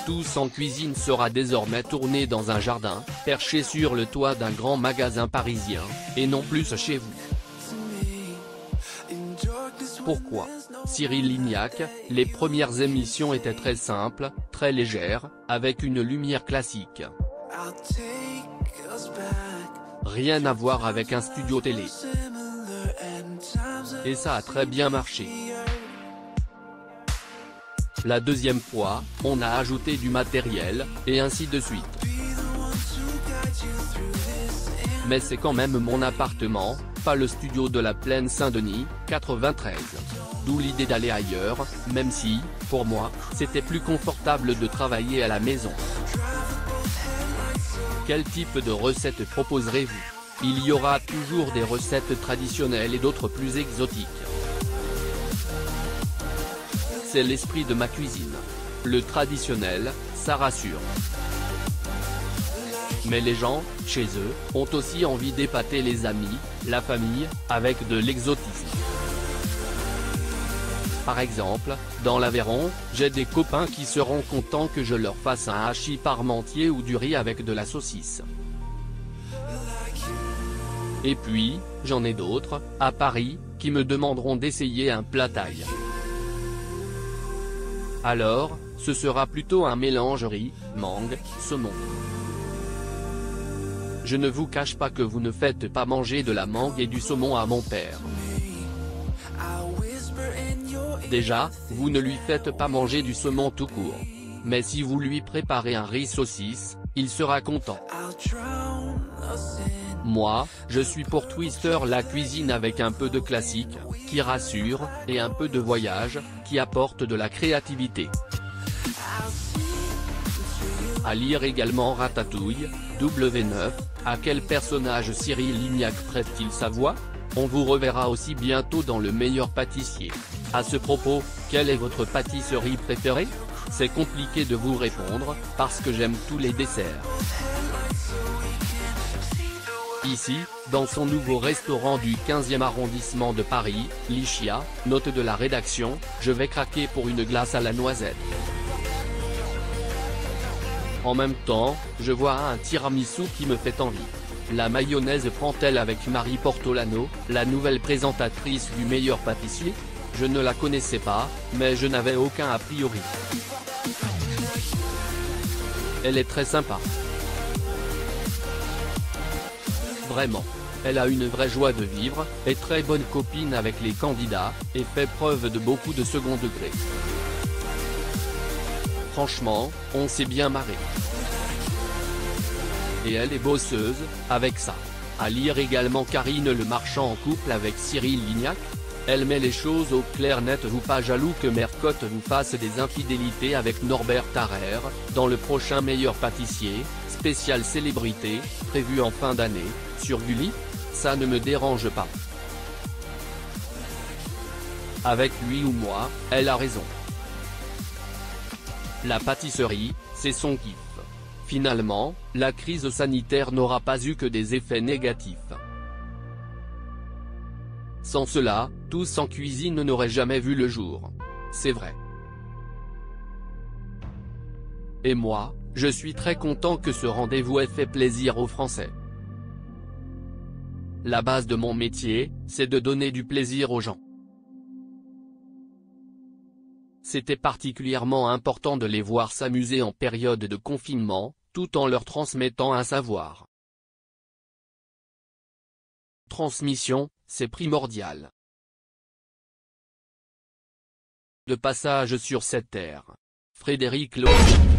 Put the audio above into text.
Tous en cuisine sera désormais tourné dans un jardin, perché sur le toit d'un grand magasin parisien, et non plus chez vous. Pourquoi? Cyril Lignac, les premières émissions étaient très simples, très légères, avec une lumière classique. Rien à voir avec un studio télé. Et ça a très bien marché. La deuxième fois, on a ajouté du matériel, et ainsi de suite. Mais c'est quand même mon appartement, pas le studio de la Plaine Saint-Denis, 93. D'où l'idée d'aller ailleurs, même si, pour moi, c'était plus confortable de travailler à la maison. Quel type de recettes proposerez-vous? Il y aura toujours des recettes traditionnelles et d'autres plus exotiques. C'est l'esprit de ma cuisine. Le traditionnel, ça rassure. Mais les gens, chez eux, ont aussi envie d'épater les amis, la famille, avec de l'exotisme. Par exemple, dans l'Aveyron, j'ai des copains qui seront contents que je leur fasse un hachis parmentier ou du riz avec de la saucisse. Et puis, j'en ai d'autres, à Paris, qui me demanderont d'essayer un plat thaï. Alors, ce sera plutôt un mélange riz, mangue, saumon. Je ne vous cache pas que vous ne faites pas manger de la mangue et du saumon à mon père. Déjà, vous ne lui faites pas manger du saumon tout court. Mais si vous lui préparez un riz saucisse, il sera content. Moi, je suis pour Twister, la cuisine avec un peu de classique, qui rassure, et un peu de voyage, qui apporte de la créativité. À lire également Ratatouille, W9, à quel personnage Cyril Lignac prête-t-il sa voix? On vous reverra aussi bientôt dans Le Meilleur Pâtissier. À ce propos, quelle est votre pâtisserie préférée? C'est compliqué de vous répondre, parce que j'aime tous les desserts. Ici, dans son nouveau restaurant du 15e arrondissement de Paris, Lichia, note de la rédaction, je vais craquer pour une glace à la noisette. En même temps, je vois un tiramisu qui me fait envie. La mayonnaise prend-elle avec Marie Portolano, la nouvelle présentatrice du Meilleur Pâtissier? Je ne la connaissais pas, mais je n'avais aucun a priori. Elle est très sympa. Vraiment. Elle a une vraie joie de vivre, est très bonne copine avec les candidats, et fait preuve de beaucoup de second degré. Franchement, on s'est bien marré. Et elle est bosseuse, avec ça. À lire également Karine Le Marchand en couple avec Cyril Lignac. Elle met les choses au clair net. Vous pas jaloux que Mercotte vous fasse des infidélités avec Norbert Tarrer, dans le prochain Meilleur Pâtissier, spécial célébrité, prévu en fin d'année, sur Gulli? Ça ne me dérange pas. Avec lui ou moi, elle a raison. La pâtisserie, c'est son kiff. Finalement, la crise sanitaire n'aura pas eu que des effets négatifs. Sans cela, Tous en cuisine n'aurait jamais vu le jour. C'est vrai. Et moi, je suis très content que ce rendez-vous ait fait plaisir aux Français. La base de mon métier, c'est de donner du plaisir aux gens. C'était particulièrement important de les voir s'amuser en période de confinement, tout en leur transmettant un savoir. Transmission, c'est primordial. De passage sur cette terre. Frédéric Loewy.